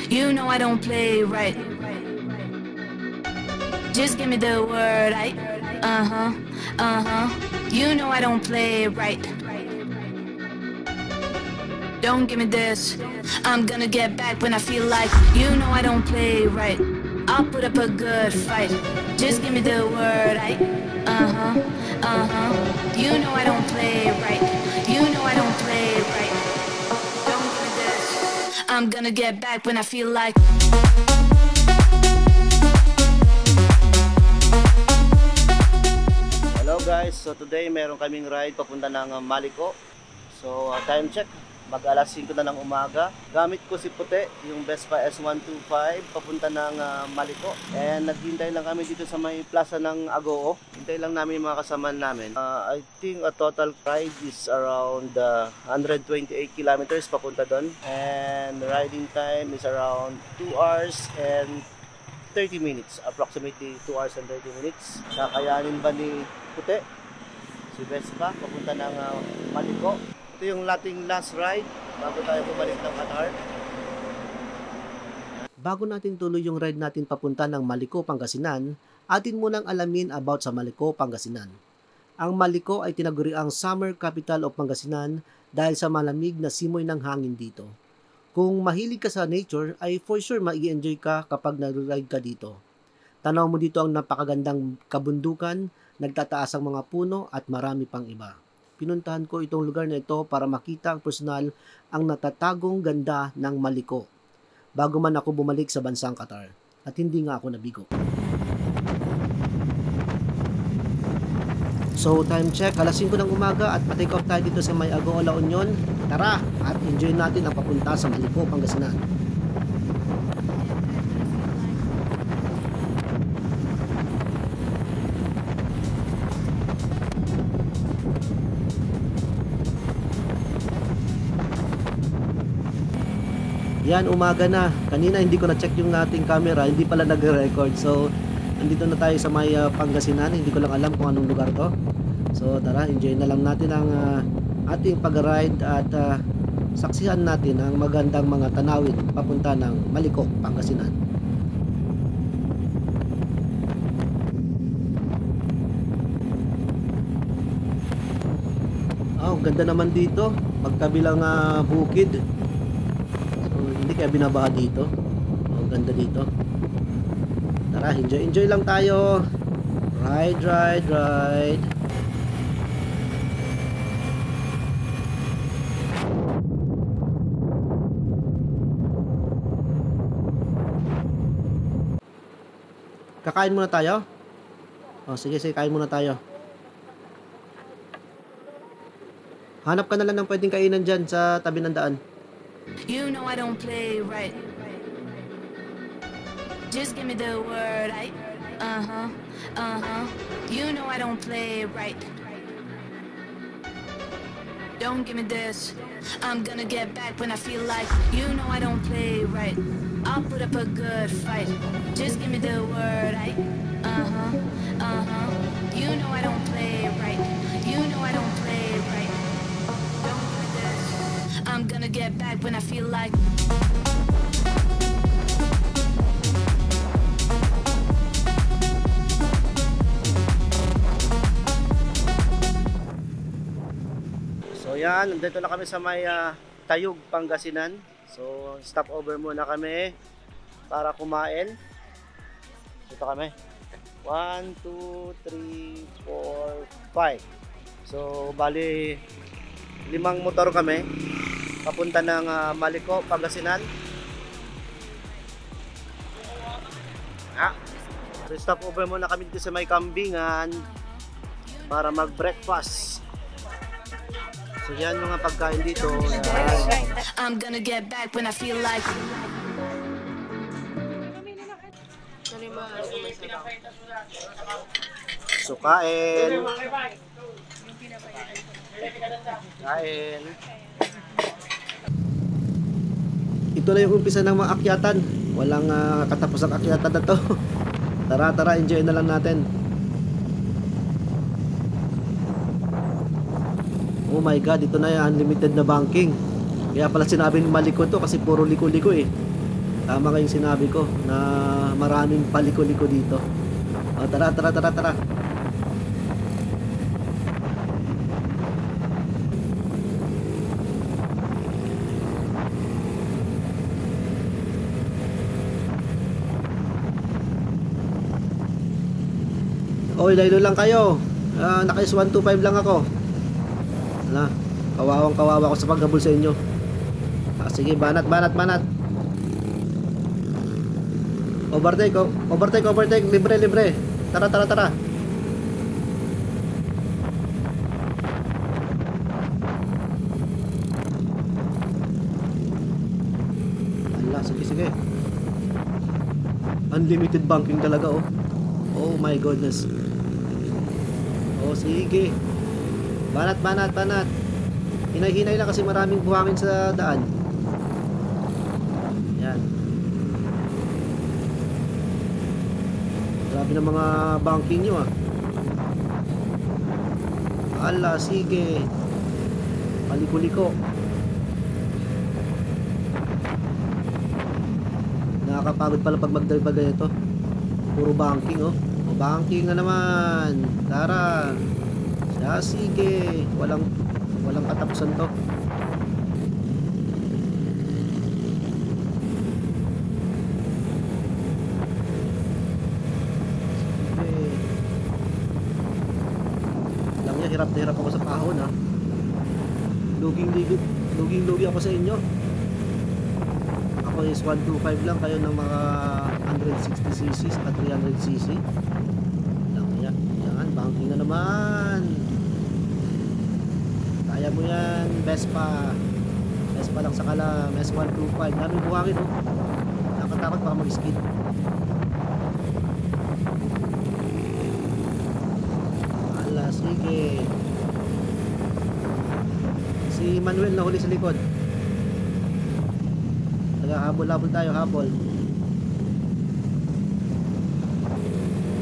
You know I don't play right. Just give me the word. You know I don't play right. Don't give me this. I'm gonna get back when I feel like. You know I don't play right. I'll put up a good fight. Just give me the word. You know I don't play right. You know I don't play right. Don't give me this. I'm gonna get back when I feel like. Hello guys, so today meron kaming ride papunta ng Malico. So time check, mag alas 5 na ng umaga. Gamit ko si Puti, yung Vespa S125 papunta ng Malico. And naghintay lang kami dito sa may plaza ng Agoo. Hintay lang namin yung mga kasama namin. I think a total ride is around 128 kilometers papunta doon. And riding time is around 2 hours and 30 minutes, approximately 2 hours and 30 minutes. Kakayanin ba ni Puti si Vespa papunta ng Malico? Ito yung ating last ride bago tayo bumalik ng Qatar. Bago natin tuloy yung ride natin papunta ng Malico, Pangasinan, atin munang alamin about sa Malico, Pangasinan. Ang Malico ay tinaguriang summer capital of Pangasinan dahil sa malamig na simoy ng hangin dito. Kung mahilig ka sa nature, ay for sure mai-enjoy ka kapag nag-ride ka dito. Tanaw mo dito ang napakagandang kabundukan, nagtataas ang mga puno at marami pang iba. Pinuntahan ko itong lugar na ito para makita ang personal ang natatagong ganda ng Malico bago man ako bumalik sa bansang Qatar. At hindi nga ako nabigo. So time check, alas 5 ng umaga at pa-take off tayo dito sa may Agoo, La Union. Tara at enjoy natin ang papunta sa Malico, Pangasinan. Yan, umaga na. Kanina hindi ko na-check yung ating camera, hindi pala nag-record. So andito na tayo sa may Pangasinan, hindi ko lang alam kung anong lugar to. So tara, enjoy na lang natin ang ating pag-ride at saksihan natin ang magandang mga tanawin papunta ng Malico, Pangasinan. Oh, ganda naman dito, magkabilang bukid. So hindi kaya binabaha dito. Oh, ganda dito. Tara, enjoy lang tayo. Ride. Kakain muna tayo? Oh, sige, kain muna tayo. Hanap ka na lang ng pwedeng kainan dyan sa tabi ng daan. You know I don't play right. Just give me the word. You know I don't play right. Don't give me this. I'm gonna get back when I feel like. You know I don't play right. I'll put up a good fight. Just give me the word. You know I don't play right. You know I don't play right. Don't give me this. I'm gonna get back when I feel like. So yan, nandito na kami sa may Tayug, Pangasinan. So stop over muna kami para kumain. Dito kami. 1, 2, 3, 4, 5. So bali 5 motor kami papunta ng Malico, Pangasinan. So stop over muna kami dito sa may Kambingan para mag-breakfast. So yan mga pagkain dito. I'm gonna get back when I feel like. So kain. Ito na yung umpisa ng mga akyatan. Walang katapos ang akyatan na to. Tara, enjoy na lang natin. Oh my god, ito na yung unlimited na banking. Kaya pala sinabing Malico to kasi puro liko-liko eh. Tama kayong sinabi ko na maraming paliko-liko dito. O, tara, tara, tara, tara. Oy, laylo lang kayo. Naka-is 125 lang ako. Wala. Kawawang kawawa ko sa paghabol sa inyo. Sige, banat, banat, banat. Overtake, overtake, overtake. Libre, libre. Tara, tara, tara. Ala, sige, sige. Unlimited banking talaga, oh. Oh my goodness. Oh, sige. Banat, banat, banat. Hinay-hinay lang kasi maraming buhangin sa daan. Yan. Grabe ng mga banking nyo, ah. Ala, sige. Paliko-liko. Nakakapagod pala pag mag-drive pa ganito. Puro banking, oh. O, banking na naman. Tara. Sige. Walang katapusan to. Sige. Alam niya, hirap na hirap ako sa pahon, ha. Luging-lugi ako sa inyo. Ako is 125 lang, kayo ng mga 160cc at 300cc. Yan, banking na naman. Kaya mo yan, Vespa lang sa kalam, S125. Daming buhangin, oh. Nakatakot baka mag-skid. Ala, sige. Si Manuel na huli sa likod. Habol-habol tayo, habol.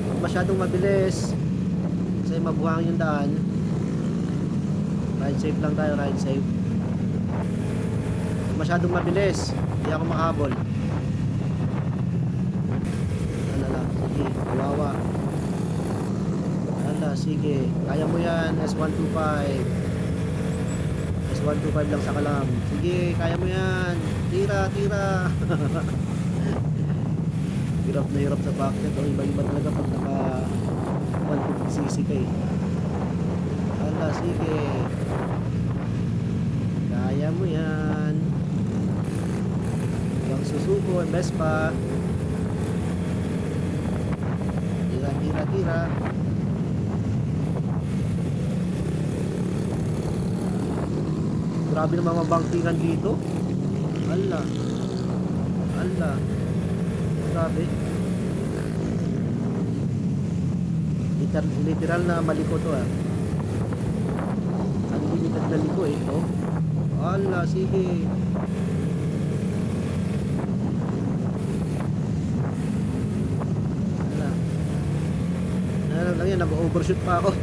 Huwag masyadong mabilis kasi mabuhangin yung daan. Ride safe lang tayo, ride safe. Huwag masyadong mabilis, hindi ako makahabol. Alala, sige, kawawa. Alala, sige, kaya mo yan, S125. S125 lang sa kalam. Sige, kaya mo yan. Tira, tira. Hirap na hirap sa bakit. O, iba-iba talaga pag naka 150cc ka, eh. Ala, sige. Kaya mo yan. Huwag susuko, Vespa. Tira, tira, tira. Grabe naman mga bangkingan dito. Ala. Ala. Grabe. Literal na maliko to, ah. Unlimited na liko, eh. Oh. Ala, sige. Ala. Ano lang yan, nag-overshoot pa ako.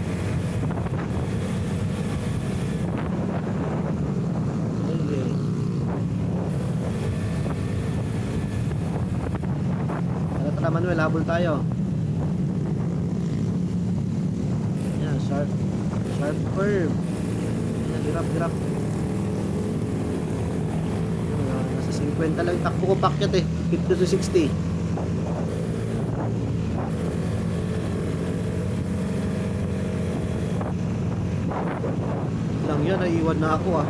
Manuel, habol tayo. Yan, sharp curve. Yan, hirap. Nasa 50 lang yung takbo ko packet, eh. 50 to 60. Lang yan, naiiwan na ako, ah.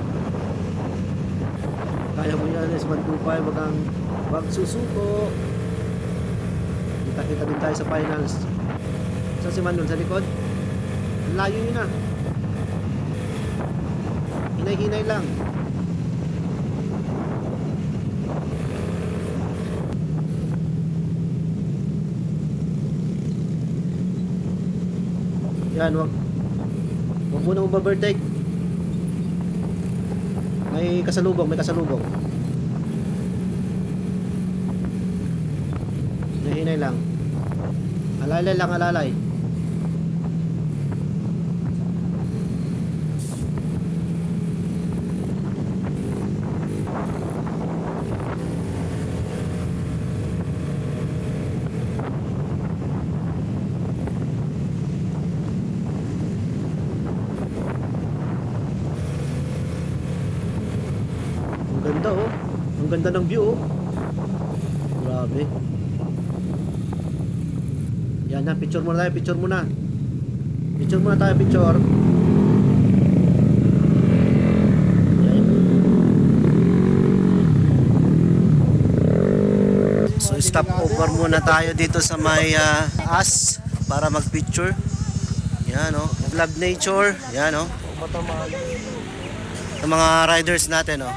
Kaya mo yan, S125. Wag susuko. Kita din tayo sa finals. Saan si Manuel? Sa likod? Layo yun, ah. Hinay-hinay lang. Yan, wag mo nang overtake. May kasalubong. Hinay lang. Alalay lang, alalay. ganda ng view oh. Grabe. Yan na, picture muna tayo, picture muna. Picture muna tayo, picture. Yan. So stop over muna tayo dito sa may as para mag-picture. Yan oh, vlog nature. Yan oh. Yung mga riders natin oh.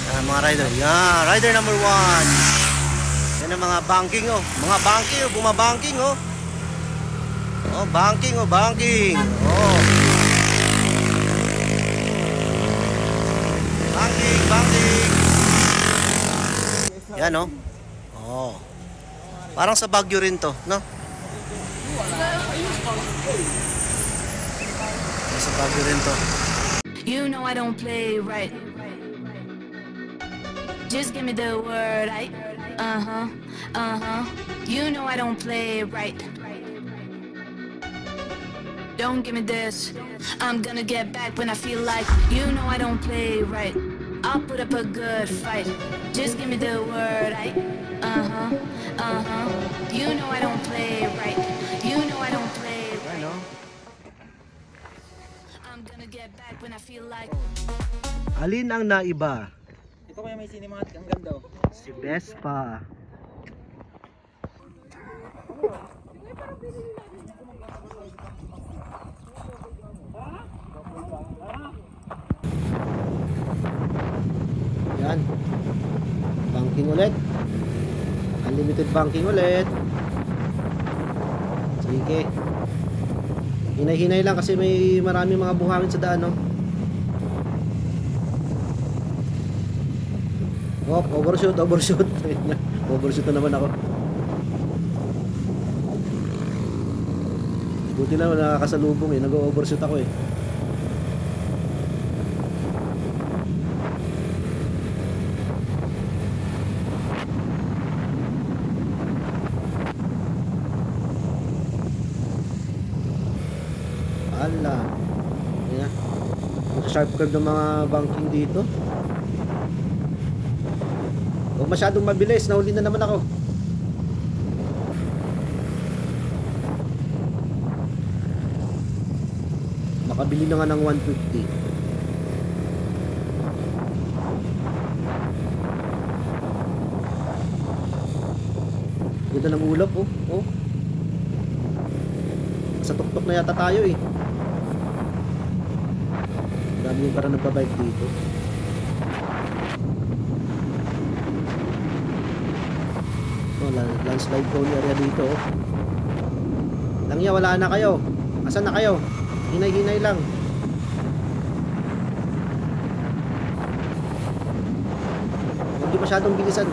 Yan, mga rider. Yan, rider number 1. Yan ang mga banking oh. Mga banking oh, bumabanking oh. Oh, banking oh, banking. Oh. Banking, banking. Yan oh. Oh. Parang sa Baguio rin to, no? Sa Baguio rin to. You know I don't play right. Just give me the word. You know I don't play right. Don't give me this. I'm gonna get back when I feel like. You know I don't play right. I'll put up a good fight. Just give me the word. You know I don't play right. You know I don't play right. I'm gonna get back when I feel like. Alin ang naiba? Ito kaya may cinematic, ang ganda oh. Si Vespa. Yan. Banking ulit. Unlimited banking ulit. Sige. Hinay-hinay lang kasi may maraming mga buhangin sa daan, no? Oh, overshoot, overshoot. Overshoot na naman ako. Buti na nakakasalubong eh. Nag-overshoot ako eh. Ala. Ayan. Sharp curve ng mga banking dito. Huwag masyadong mabilis, nahuli na naman ako. Makabili na nga ng 150. Ganda ng ulap oh. Oh. Sa tuktok na yata tayo eh. Dami yung parang nagpa-bike dito. Oh, landslide prone area dito oh. Langya, wala na kayo. Asan na kayo? Hinay-hinay lang. Huwag di masyadong bilisan.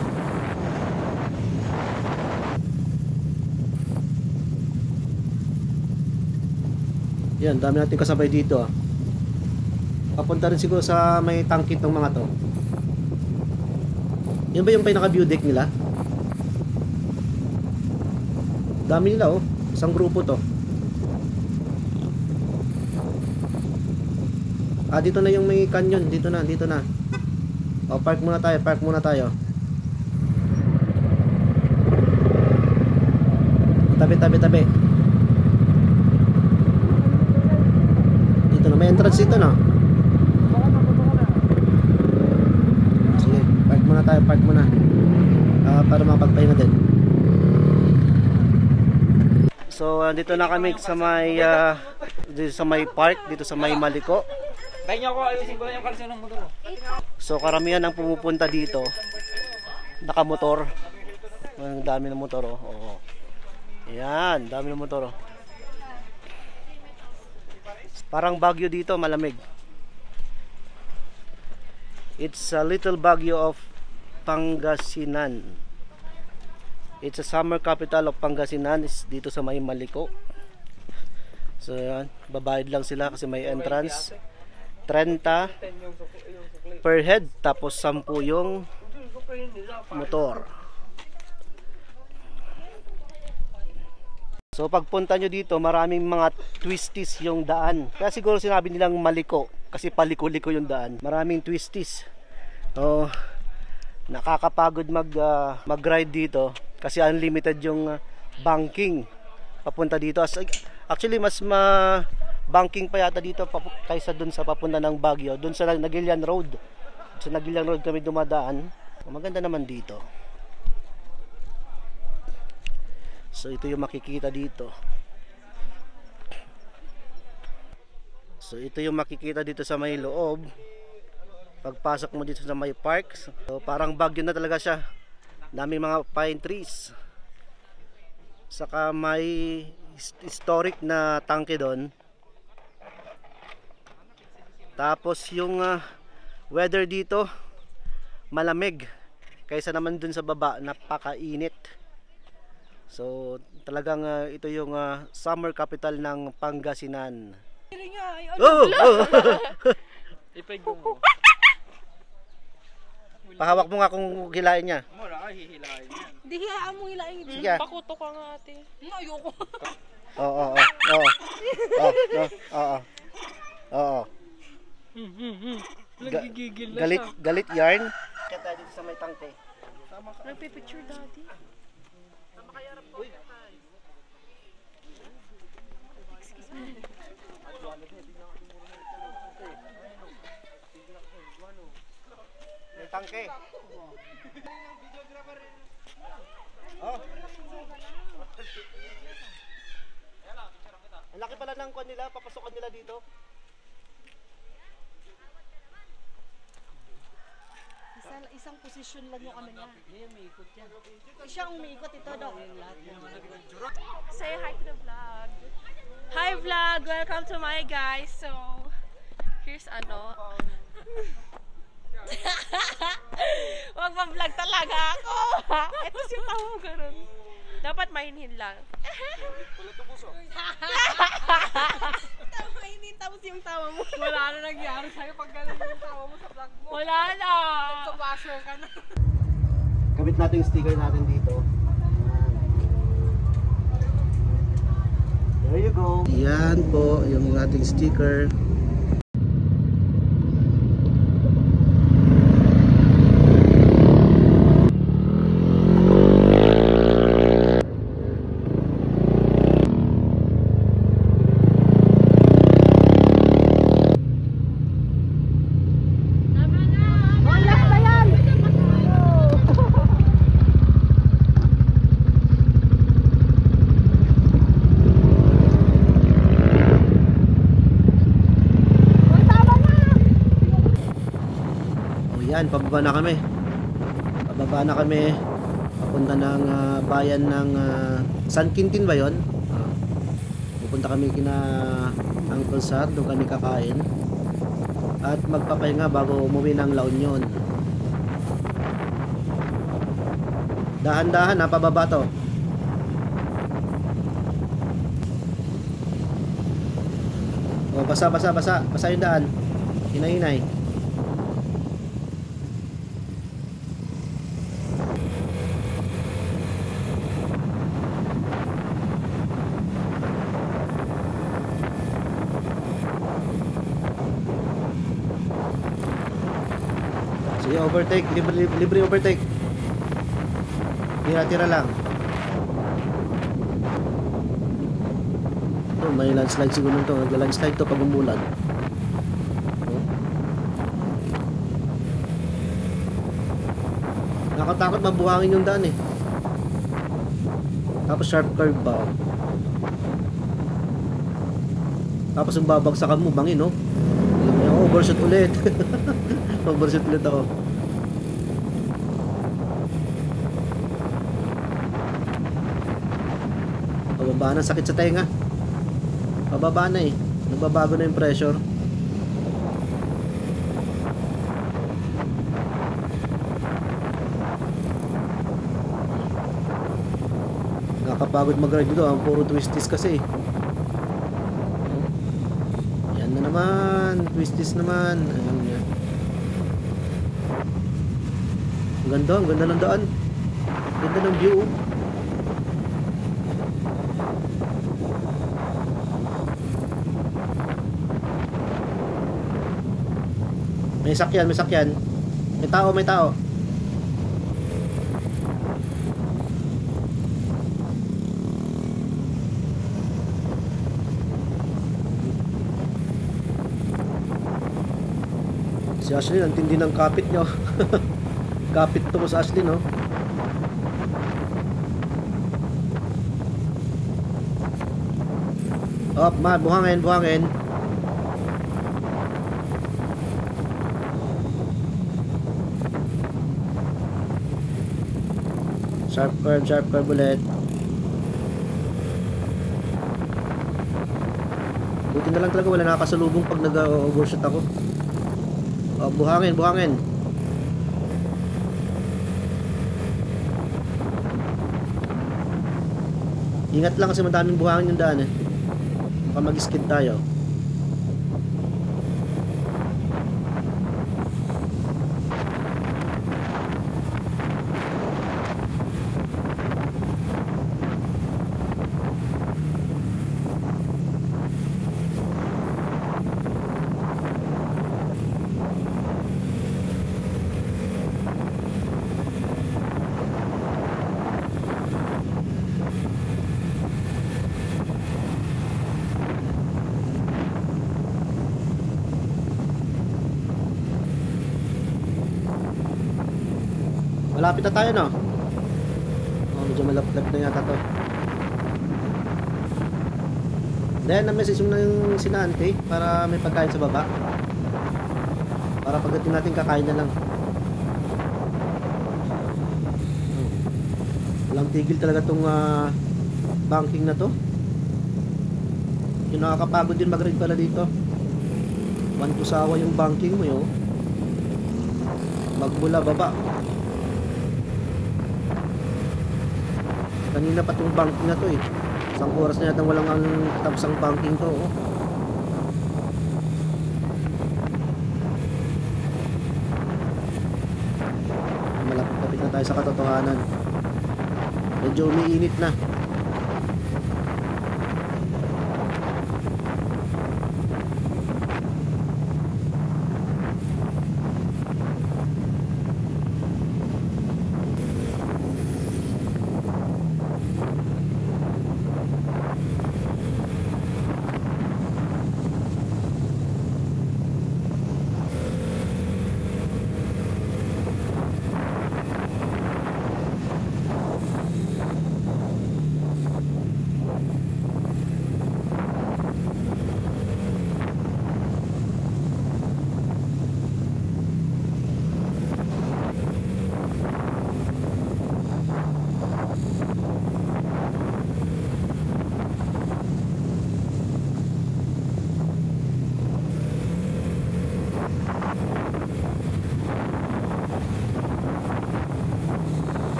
Yan, dami natin kasabay dito ah. Papunta rin siguro sa may tangkit ng mga to. Yan ba yung pinaka-view deck nila? Dami nila oh. Isang grupo to. Ah, dito na yung may canyon. Dito na, dito na. O, park muna tayo, park muna tayo. Tabi, tabi, tabi. Dito na, may entrance dito na. Sige, park muna tayo, park muna. Para makapagpahinga din. So, dito na kami sa may dito sa may park, dito sa may Maliko. Tayo niyo ako, ayusin ko lang yung kalsyon ng motor. So, karamihan ang pumupunta dito nakamotor. Ang dami ng motor oh. Oo. Yan, dami ng motor oh. Parang Baguio dito, malamig. It's a little Baguio of Pangasinan. It's a summer capital of Pangasinan. Is dito sa may Maliko. So yan, babayad lang sila kasi may entrance. 30 per head, tapos 10 yung motor. So pagpunta nyo dito, maraming mga twisties yung daan. Kaya siguro sinabi nilang Maliko kasi paliko-liko yung daan. Maraming twisties. So Nakakapagod mag-ride dito kasi unlimited yung banking papunta dito. Actually mas banking pa yata dito kaysa dun sa papunta ng Baguio, dun sa Nagilian Road. Sa Nagilian Road kami dumadaan. Maganda naman dito. So ito yung makikita dito. So ito yung makikita dito sa may loob. Pagpasok mo dito sa may park, so parang Baguio na talaga siya. Daming mga pine trees. Saka may historic na tangke doon. Tapos yung weather dito malamig kaysa naman dun sa baba, napakainit. So talagang ito yung summer capital ng Pangasinan. Oh! Ipay mo. Pahawak mo nga kung hilain niya. Mura ka hihilain yan. Hindi hayaan mo hilain. Sige. Pakuto ka nga ate. Ayoko. Oo. Oo. Nagigigil na Galit, siya. galit yarn. Kaya tayo dito sa may tangke. Nagpipicture daddy. Uy. May tangke. Oh. Ang laki pala ng kwan nila, papasokan nila dito. Isang posisyon lang yung ano niya. Siyang umiikot ito daw. Say hi to the vlog. Hi vlog! Welcome to my guys. So, here's ano. Wag ma-vlog talaga ako. Ito si tawa mo ganun. Dapat mahinhin lang. Mahinhin tapos yung tawa mo. Wala na nangyari sa'yo pag ganun yung tawa mo sa vlog mo. Wala na. Kabasher ka na. Kabit natin yung sticker natin dito. There you go. Yan po yung ating sticker. Yan, pababa na kami. Pababa na kami. Papunta ng bayan ng San Quintin ba yun? Pupunta kami kina Uncle Sar, doon kami kakain. At magpapahinga bago umuwi ng La Union. Dahan-dahan ha, pababa to. O, basa. Basa yung daan. Hinay-hinay. Sige, overtake, libre overtake. Tira-tira lang. Ito, may landslide siguro nito. Nag-landslide to pag umulan. Nakatakot mabuhangin yung daan eh. Tapos sharp curve ba? Tapos yung babagsakan mo, bangin no? May overshoot ulit. Overshoot ulit ako. Pababa na, sakit sa tenga. Pababa na eh. Nagbabago na yung pressure. Nakakapagod mag-ride dito. Ang puro twisties kasi. Yan na naman. Twisties naman. Ayan yan. Ang ganda ng daan. Ganda ng view. May sakyan. May tao. Ashley, ang tindi ng kapit nyo. Kapit to mo sa Ashley, no? Up, buhangin, buhangin. Sharp curve ulit. Buti na lang talaga wala nakasalubong pag nag-overshoot ako. Oh, buhangin, buhangin. Ingat lang kasi madaming buhangin yung daan eh. Baka mag-skid tayo. Malapit na tayo, no? Oh, medyo malapit na yata to. Then, na-message mo na yung sinante para may pagkain sa baba. Para pagdating natin kakain na lang. Walang tigil talaga tong banking na to. Yung nakakapagod din mag-ride pala dito. Wantusawa yung banking mo, yun. Magbula baba. Kanina pa itong banking na to eh. Isang oras na yata walang tapos ang banking to, oh. Malapit-lapit na tayo sa katotohanan. Medyo umiinit na.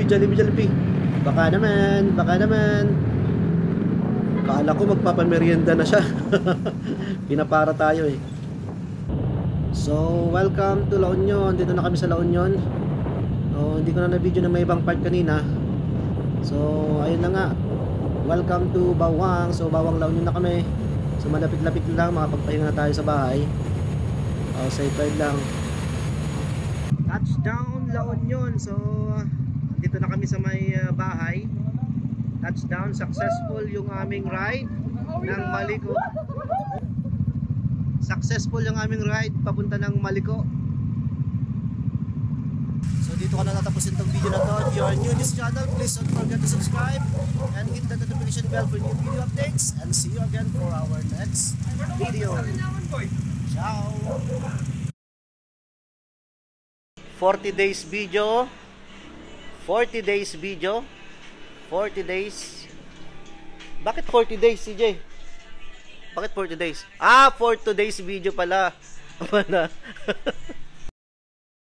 Jollibee. Baka naman. Kala ko magpapamerienda na siya. Pinapara tayo eh. So, welcome to La Union. Dito na kami sa La Union. Hindi ko na na-video na may ibang part kanina. So, ayun na nga. Welcome to Bawang. So, Bawang La Union na kami. So, malapit-lapit lang. Makapagpahinga na tayo sa bahay. Safe ride lang. Touchdown La Union. So, dito na kami sa may bahay. Touchdown, successful yung aming ride ng Maliko. Successful yung aming ride papunta ng Maliko. So dito ko na tatapusin tong video na to. If you are new to this channel, please don't forget to subscribe and hit the notification bell for new video updates. And see you again for our next video. Ciao! 40 days video. 40 days video. 40 days. Bakit 40 days, CJ? Bakit 40 days? For today's video pala.